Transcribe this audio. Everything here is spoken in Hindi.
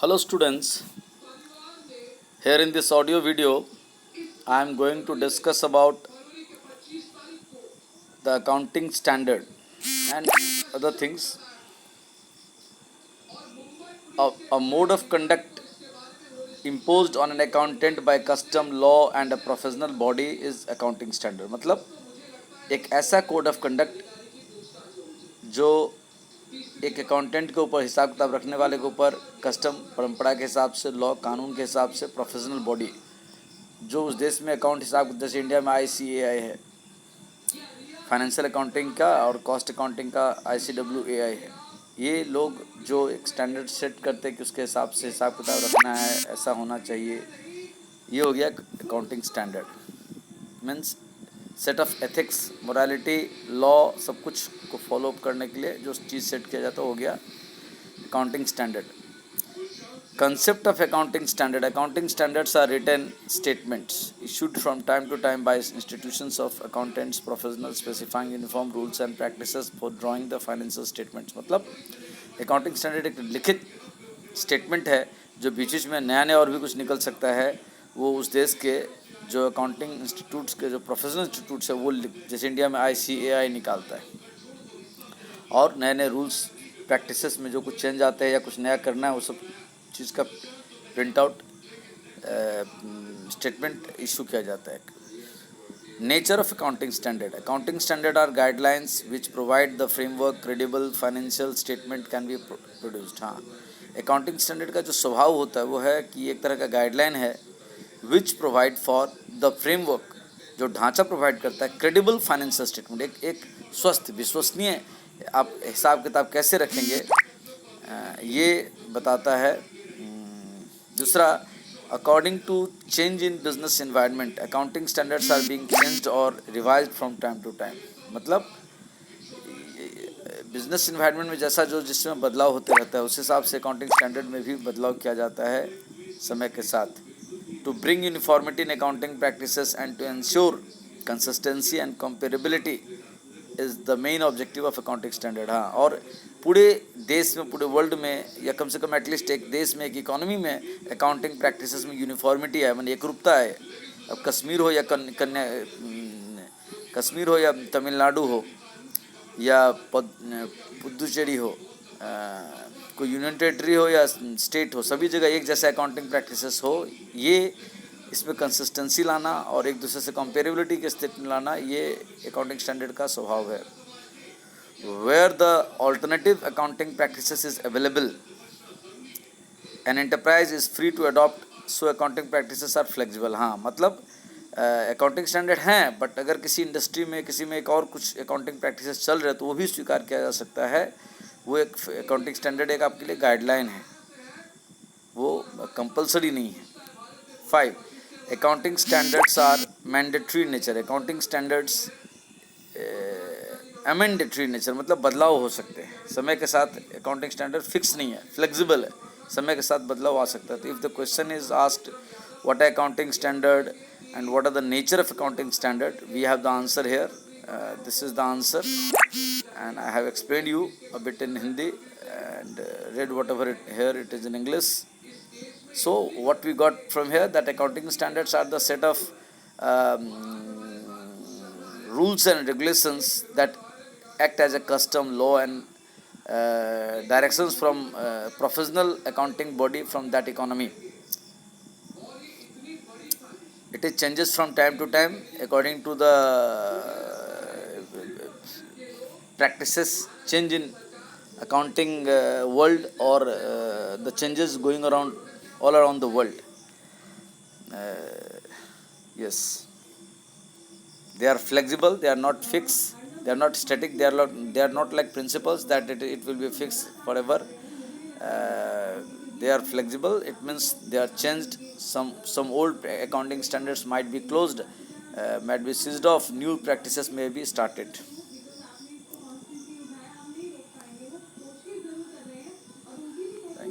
Hello students, here in this audio video I am going to discuss about the accounting standard and other things. A mode of conduct imposed on an accountant by custom law and a professional body is accounting standard. मतलब एक ऐसा कोड ऑफ कंडक्ट जो एक अकाउंटेंट के ऊपर, हिसाब किताब रखने वाले के ऊपर, कस्टम परंपरा के हिसाब से, लॉ कानून के हिसाब से, प्रोफेशनल बॉडी जो उस देश में अकाउंट हिसाब, जैसे इंडिया में ICAI है फाइनेंशियल अकाउंटिंग का और कॉस्ट अकाउंटिंग का ICWAI है, ये लोग जो एक स्टैंडर्ड सेट करते हैं कि उसके हिसाब से हिसाब किताब रखना है, ऐसा होना चाहिए, ये हो गया accounting standard. Means set of ethics, morality, law, सब कुछ को फॉलो अप करने के लिए जो चीज़ सेट किया जाता है हो गया accounting standard. Concept of accounting standard. Accounting standards are written statements issued from time to time by institutions of accountants professionals specifying uniform rules and practices for drawing the financial statements. मतलब accounting standard एक लिखित स्टेटमेंट है जो बीच बीच में नया नया और भी कुछ निकल सकता है। वो उस देश के जो अकाउंटिंग इंस्टीट्यूट्स के जो प्रोफेशनल इंस्टीट्यूट्स है वो, जैसे इंडिया में ICAI निकालता है, और नए नए रूल्स प्रैक्टिसेस में जो कुछ चेंज आते हैं या कुछ नया करना है वो सब चीज़ का प्रिंट आउट स्टेटमेंट इशू किया जाता है। Nature of accounting standard. Accounting standard are guidelines which provide the framework credible financial statement can be produced. हाँ, अकाउंटिंग स्टैंडर्ड का जो स्वभाव होता है वो है कि एक तरह का गाइडलाइन है which provide for the framework, जो ढांचा प्रोवाइड करता है क्रेडिबल फाइनेंशियल स्टेटमेंट, एक स्वस्थ विश्वसनीय आप हिसाब किताब कैसे रखेंगे ये बताता है। दूसरा, according to change in business environment accounting standards are being changed और revised from time to time. मतलब बिजनेस एनवायरनमेंट में जैसा जो जिसमें बदलाव होते रहता है उस हिसाब से अकाउंटिंग स्टैंडर्ड में भी बदलाव किया जाता है समय के साथ. To bring uniformity in accounting practices and to ensure consistency and comparability is the main objective of accounting standard. हाँ, और पूरे देश में, पूरे वर्ल्ड में, या कम से कम एटलीस्ट एक देश में, एक इकोनॉमी में अकाउंटिंग प्रैक्टिसेस में यूनिफॉर्मिटी है, माने एकरूपता है. अब कश्मीर हो या कश्मीर हो या तमिलनाडु हो या पुदुचेरी हो, कोई यूनियन टेरिटरी हो या स्टेट हो, सभी जगह एक जैसे अकाउंटिंग प्रैक्टिसेस हो, ये इसमें कंसिस्टेंसी लाना और एक दूसरे से कंपेरेबिलिटी के स्थिति में लाना, ये अकाउंटिंग स्टैंडर्ड का स्वभाव है. Where the alternative accounting practices is available, an enterprise is free to adopt, so accounting practices are flexible. हाँ, मतलब अकाउंटिंग स्टैंडर्ड हैं, बट अगर किसी इंडस्ट्री में, किसी में एक और कुछ अकाउंटिंग प्रैक्टिसेस चल रहे तो वो भी स्वीकार किया जा सकता है. वो एक अकाउंटिंग स्टैंडर्ड एक आपके लिए गाइडलाइन है, वो कंपलसरी नहीं है. 5. Accounting standards are mandatory nature. Accounting standards are mandatory nature, मतलब बदलाव हो सकते हैं समय के साथ. अकाउंटिंग स्टैंडर्ड फिक्स नहीं है, फ्लेक्सिबल है, समय के साथ बदलाव आ सकता है. तो if the question is asked what है accounting standard and what are the nature of accounting standard, we have the answer here. This is the answer and I have explained you a bit in Hindi and read whatever here it is in English. So what we got from here, that accounting standards are the set of rules and regulations that act as a custom, law and directions from professional accounting body from that economy. It is changes from time to time according to the practices change in accounting world, or the changes going around all around the world. Yes, they are flexible, they are not fixed, they are not static, they are not like principles that it will be fixed forever. They are flexible, it means they are changed. Some old accounting standards might be closed, might be seized off, new practices may be started.